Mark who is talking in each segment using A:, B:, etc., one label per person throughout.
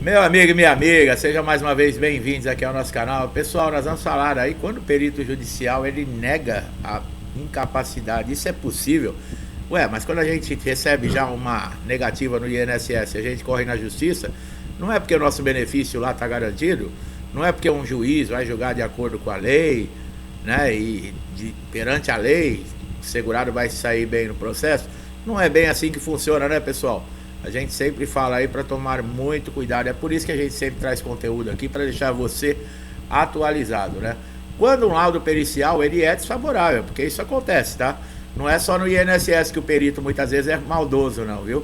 A: Meu amigo e minha amiga, sejam mais uma vez bem-vindos aqui ao nosso canal. Pessoal, nós vamos falar aí quando o perito judicial ele nega a incapacidade. Isso é possível? Ué, mas quando a gente recebe já uma negativa no INSS, a gente corre na justiça, não é porque o nosso benefício lá está garantido, não é porque um juiz vai julgar de acordo com a lei, né? Perante a lei, o segurado vai sair bem no processo. Não é bem assim que funciona, né, pessoal? A gente sempre fala aí para tomar muito cuidado. É por isso que a gente sempre traz conteúdo aqui para deixar você atualizado, né? Quando um laudo pericial ele é desfavorável, porque isso acontece, tá? Não é só no INSS que o perito muitas vezes é maldoso, não, viu?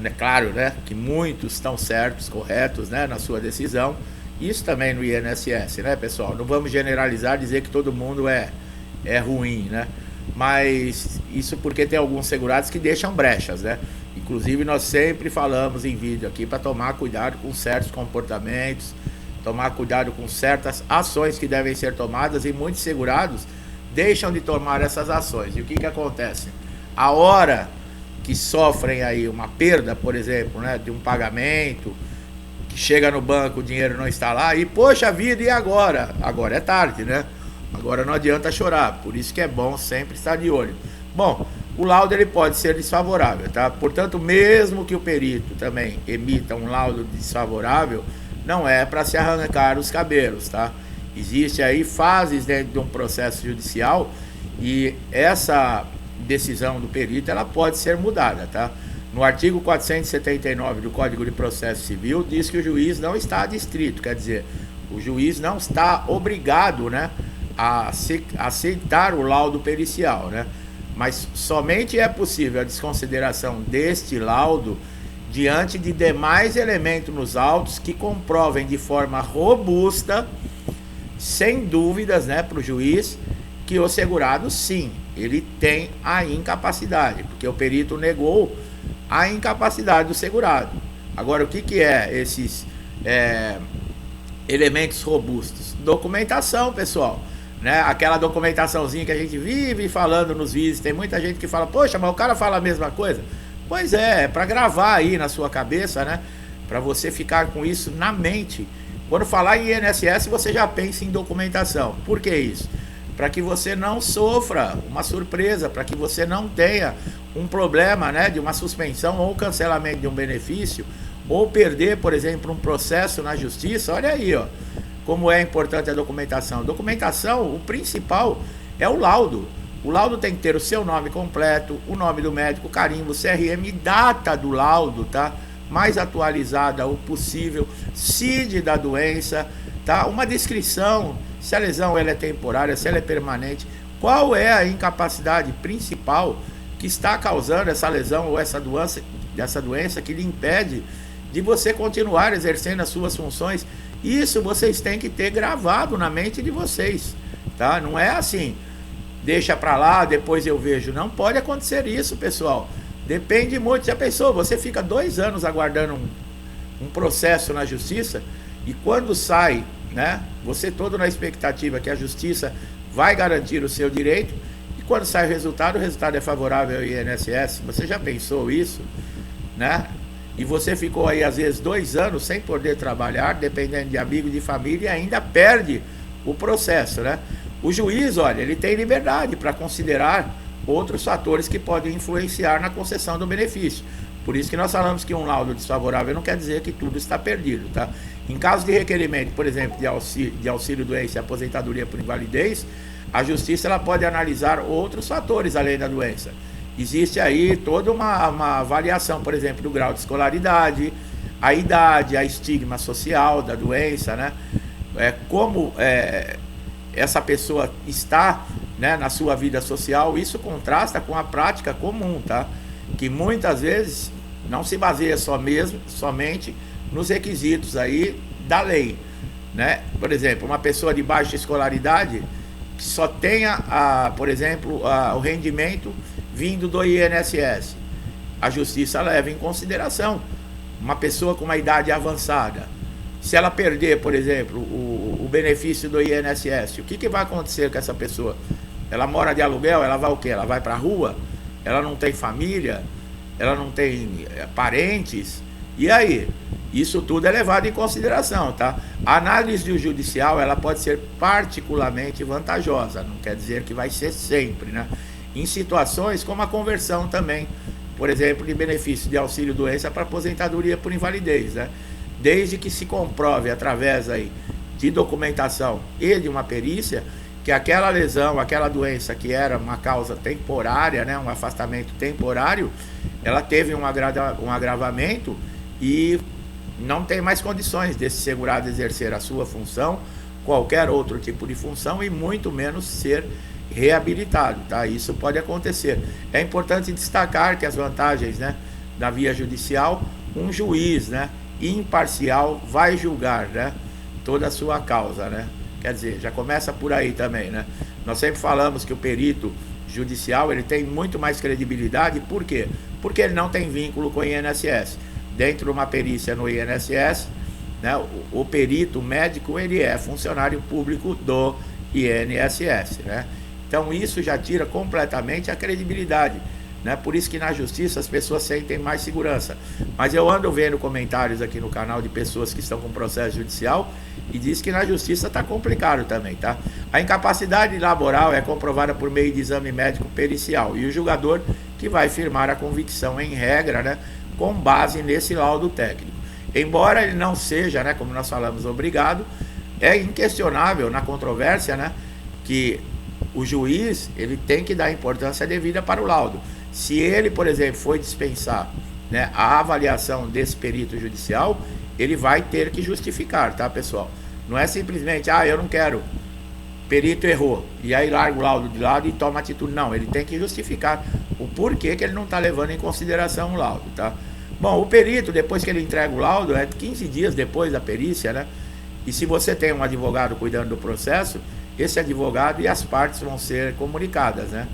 A: É claro, né, que muitos estão certos, corretos, né, na sua decisão. Isso também no INSS, né, pessoal? Não vamos generalizar, dizer que todo mundo é ruim, né? Mas isso porque tem alguns segurados que deixam brechas, né? Inclusive nós sempre falamos em vídeo aqui para tomar cuidado com certos comportamentos, tomar cuidado com certas ações que devem ser tomadas, e muitos segurados deixam de tomar essas ações. E o que acontece? A hora que sofrem aí uma perda, por exemplo, né, de um pagamento, que chega no banco, o dinheiro não está lá, e poxa vida, e agora? Agora é tarde, né? Agora não adianta chorar, por isso que é bom sempre estar de olho. Bom, o laudo ele pode ser desfavorável, tá? Portanto, mesmo que o perito também emita um laudo desfavorável, não é para se arrancar os cabelos, tá? Existe aí fases dentro de um processo judicial e essa decisão do perito ela pode ser mudada, tá? No artigo 479 do Código de Processo Civil diz que o juiz não está adstrito, quer dizer, o juiz não está obrigado, né, a aceitar o laudo pericial, né? Mas somente é possível a desconsideração deste laudo diante de demais elementos nos autos que comprovem de forma robusta, sem dúvidas, né, para o juiz, que o segurado sim, ele tem a incapacidade, porque o perito negou a incapacidade do segurado. Agora, o que é esses elementos robustos? Documentação, pessoal. Né? Aquela documentaçãozinha que a gente vive falando nos vídeos. Tem muita gente que fala, poxa, mas o cara fala a mesma coisa. Pois é para gravar aí na sua cabeça, né? Para você ficar com isso na mente. Quando falar em INSS, você já pensa em documentação. Por que isso? Para que você não sofra uma surpresa, para que você não tenha um problema, né, de uma suspensão ou cancelamento de um benefício, ou perder, por exemplo, um processo na justiça. Olha aí, ó, como é importante a documentação. Documentação, o principal é o laudo. O laudo tem que ter o seu nome completo, o nome do médico, carimbo, CRM, data do laudo, tá? Mais atualizada o possível, CID da doença, tá? Uma descrição, se a lesão ela é temporária, se ela é permanente, qual é a incapacidade principal que está causando essa lesão ou essa doença que lhe impede de você continuar exercendo as suas funções. Isso vocês têm que ter gravado na mente de vocês, tá? Não é assim, deixa pra lá, depois eu vejo. Não pode acontecer isso, pessoal. Depende muito. Já pensou? Você fica 2 anos aguardando um processo na justiça e quando sai, né? Você todo na expectativa que a justiça vai garantir o seu direito e quando sai o resultado é favorável ao INSS. Você já pensou isso, né? E você ficou aí às vezes 2 anos sem poder trabalhar, dependendo de amigo, de família, e ainda perde o processo, né? O juiz, olha, ele tem liberdade para considerar outros fatores que podem influenciar na concessão do benefício. Por isso que nós falamos que um laudo desfavorável não quer dizer que tudo está perdido, tá? Em caso de requerimento, por exemplo, de auxílio doença e aposentadoria por invalidez, a justiça ela pode analisar outros fatores além da doença. Existe aí toda uma avaliação, por exemplo, do grau de escolaridade, a idade, a estigma social da doença, né? Como essa pessoa está, né, na sua vida social. Isso contrasta com a prática comum, tá? Que muitas vezes não se baseia somente nos requisitos aí da lei, né? Por exemplo, uma pessoa de baixa escolaridade que só tenha, por exemplo, o rendimento vindo do INSS, a justiça leva em consideração. Uma pessoa com uma idade avançada, se ela perder, por exemplo, o benefício do INSS, o que vai acontecer com essa pessoa? Ela mora de aluguel, ela vai o quê? Ela vai para a rua? Ela não tem família? Ela não tem parentes? E aí? Isso tudo é levado em consideração, tá? A análise judicial, ela pode ser particularmente vantajosa, não quer dizer que vai ser sempre, né? Em situações como a conversão também, por exemplo, de benefício de auxílio-doença para aposentadoria por invalidez, né? Desde que se comprove através aí de documentação e de uma perícia que aquela lesão, aquela doença que era uma causa temporária, né, um afastamento temporário, ela teve um agravamento e não tem mais condições desse segurado exercer a sua função, qualquer outro tipo de função, e muito menos ser reabilitado, tá? Isso pode acontecer. É importante destacar que as vantagens, né, da via judicial, um juiz, né, imparcial vai julgar, né, toda a sua causa, né? Quer dizer, já começa por aí também, né? Nós sempre falamos que o perito judicial, ele tem muito mais credibilidade, por quê? Porque ele não tem vínculo com o INSS. Dentro de uma perícia no INSS, né, o perito médico, ele é funcionário público do INSS, né? Então isso já tira completamente a credibilidade, né? Por isso que na justiça as pessoas sentem mais segurança. Mas eu ando vendo comentários aqui no canal de pessoas que estão com processo judicial e diz que na justiça está complicado também, tá? A incapacidade laboral é comprovada por meio de exame médico pericial e o julgador que vai firmar a convicção em regra, né, com base nesse laudo técnico. Embora ele não seja, né, como nós falamos, obrigado, é inquestionável na controvérsia, né, que o juiz, ele tem que dar importância devida para o laudo. Se ele, por exemplo, foi dispensar, né, a avaliação desse perito judicial, ele vai ter que justificar, tá, pessoal? Não é simplesmente, eu não quero, perito errou, e aí larga o laudo de lado e toma atitude. Não, ele tem que justificar o porquê que ele não está levando em consideração o laudo, tá? Bom, o perito, depois que ele entrega o laudo, é 15 dias depois da perícia, né? E se você tem um advogado cuidando do processo, esse advogado e as partes vão ser comunicadas, né?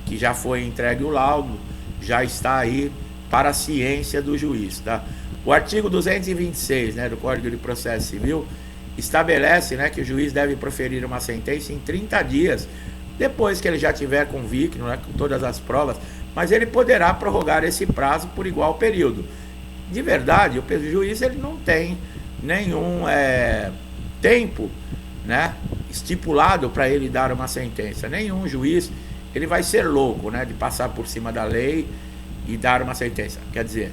A: Que já foi entregue o laudo, já está aí para a ciência do juiz, tá? O artigo 226, né, do Código de Processo Civil estabelece, né, que o juiz deve proferir uma sentença em 30 dias, depois que ele já tiver convicto, né, com todas as provas, mas ele poderá prorrogar esse prazo por igual período. De verdade, o juiz, ele não tem nenhum tempo, né, estipulado para ele dar uma sentença. Nenhum juiz, ele vai ser louco, né, de passar por cima da lei e dar uma sentença. Quer dizer,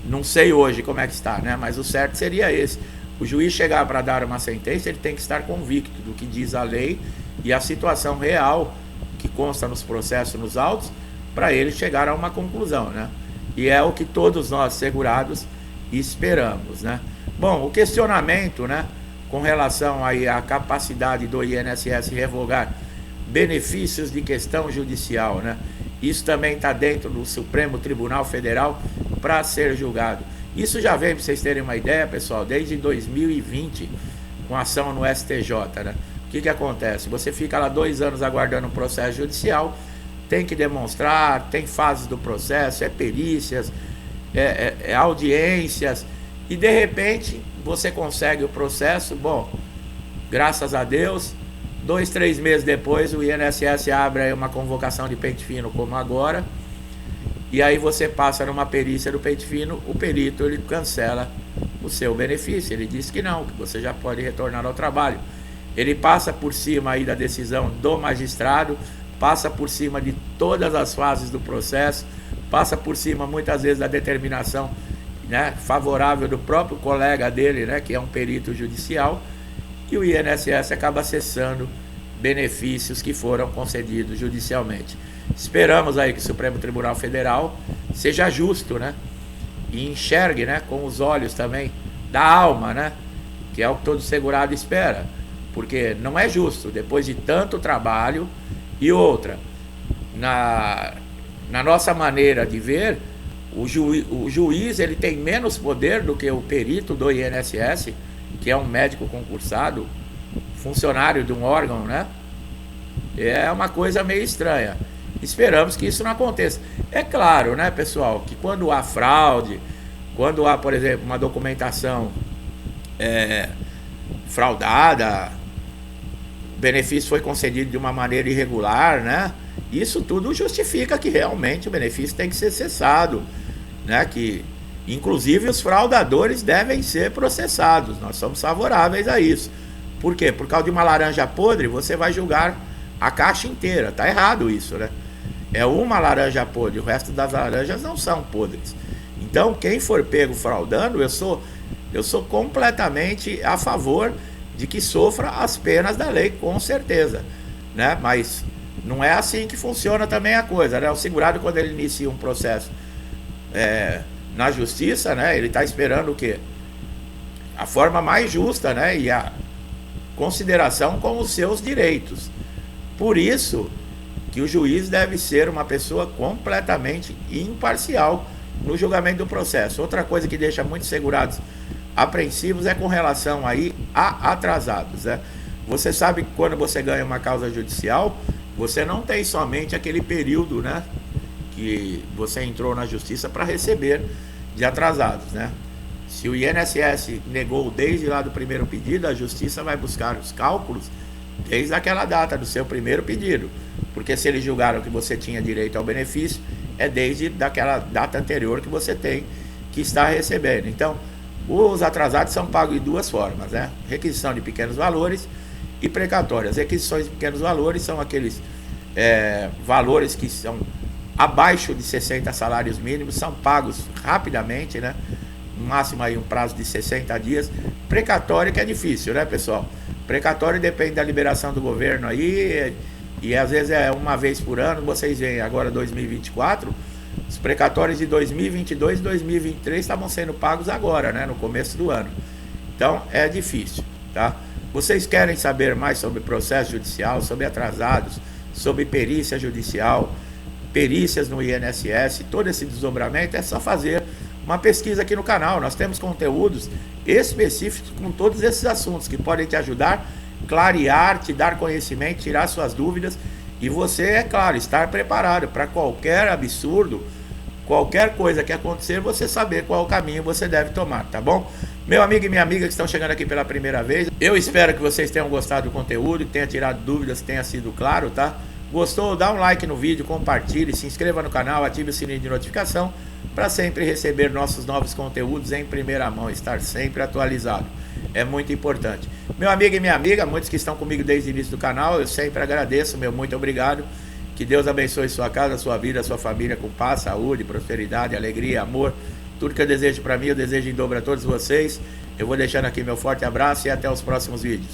A: não sei hoje como é que está, né, mas o certo seria esse. O juiz chegar para dar uma sentença, ele tem que estar convicto do que diz a lei e a situação real que consta nos processos, nos autos, para ele chegar a uma conclusão, né? E é o que todos nós segurados esperamos, né? Bom, o questionamento, né, com relação aí à capacidade do INSS revogar benefícios de questão judicial, né? Isso também está dentro do Supremo Tribunal Federal para ser julgado. Isso já vem, para vocês terem uma ideia, pessoal, desde 2020, com ação no STJ, né? O que acontece? Você fica lá 2 anos aguardando um processo judicial, tem que demonstrar, tem fases do processo, perícias, audiências, e de repente você consegue o processo. Bom, graças a Deus, 2, 3 meses depois o INSS abre aí uma convocação de pente fino como agora, e aí você passa numa perícia do pente fino, o perito, ele cancela o seu benefício, ele diz que não, que você já pode retornar ao trabalho. Ele passa por cima aí da decisão do magistrado, passa por cima de todas as fases do processo, passa por cima muitas vezes da determinação, né, favorável do próprio colega dele, né, que é um perito judicial, e o INSS acaba cessando benefícios que foram concedidos judicialmente. Esperamos aí que o Supremo Tribunal Federal seja justo, né, e enxergue, né, com os olhos também da alma, né, que é o que todo segurado espera, porque não é justo, depois de tanto trabalho. E outra, na nossa maneira de ver, o juiz, ele tem menos poder do que o perito do INSS, que é um médico concursado, funcionário de um órgão, né? É uma coisa meio estranha. Esperamos que isso não aconteça. É claro, né, pessoal, que quando há fraude, quando há, por exemplo, uma documentação fraudada, o benefício foi concedido de uma maneira irregular, né? Isso tudo justifica que realmente o benefício tem que ser cessado, né? Que Inclusive os fraudadores devem ser processados, nós somos favoráveis a isso. Por quê? Por causa de uma laranja podre, você vai julgar a caixa inteira. Tá errado isso, né? É uma laranja podre, o resto das laranjas não são podres. Então, quem for pego fraudando, eu sou completamente a favor de que sofra as penas da lei, com certeza, né? Mas não é assim que funciona também a coisa, né? O segurado, quando ele inicia um processo na justiça, né? Ele está esperando o quê? A forma mais justa, né? E a consideração com os seus direitos. Por isso que o juiz deve ser uma pessoa completamente imparcial no julgamento do processo. Outra coisa que deixa muitos segurados apreensivos é com relação aí a atrasados, né? Você sabe que quando você ganha uma causa judicial, você não tem somente aquele período, né, que você entrou na justiça para receber de atrasados, né? Se o INSS negou desde lá do primeiro pedido, a justiça vai buscar os cálculos desde aquela data do seu primeiro pedido, porque se eles julgaram que você tinha direito ao benefício, é desde daquela data anterior que você tem que estar recebendo. Então, os atrasados são pagos de duas formas, né? Requisição de pequenos valores e precatórias. Requisições de pequenos valores são aqueles valores que são abaixo de 60 salários mínimos, são pagos rapidamente, né? No máximo aí um prazo de 60 dias. Precatório que é difícil, né, pessoal? Precatório depende da liberação do governo aí, e às vezes é uma vez por ano. Vocês veem agora 2024, os precatórios de 2022 e 2023 estavam sendo pagos agora, né, no começo do ano. Então é difícil, tá? Vocês querem saber mais sobre processo judicial, sobre atrasados, sobre perícia judicial, perícias no INSS, todo esse desdobramento, é só fazer uma pesquisa aqui no canal. Nós temos conteúdos específicos com todos esses assuntos que podem te ajudar, clarear, te dar conhecimento, tirar suas dúvidas, e você, é claro, estar preparado para qualquer absurdo, qualquer coisa que acontecer, você saber qual o caminho você deve tomar, tá bom? Meu amigo e minha amiga que estão chegando aqui pela primeira vez, eu espero que vocês tenham gostado do conteúdo, que tenha tirado dúvidas, que tenha sido claro, tá? Gostou? Dá um like no vídeo, compartilhe, se inscreva no canal, ative o sininho de notificação para sempre receber nossos novos conteúdos em primeira mão, estar sempre atualizado. É muito importante. Meu amigo e minha amiga, muitos que estão comigo desde o início do canal, eu sempre agradeço, meu muito obrigado. Que Deus abençoe sua casa, sua vida, sua família com paz, saúde, prosperidade, alegria, amor. Tudo que eu desejo para mim, eu desejo em dobro a todos vocês. Eu vou deixando aqui meu forte abraço e até os próximos vídeos.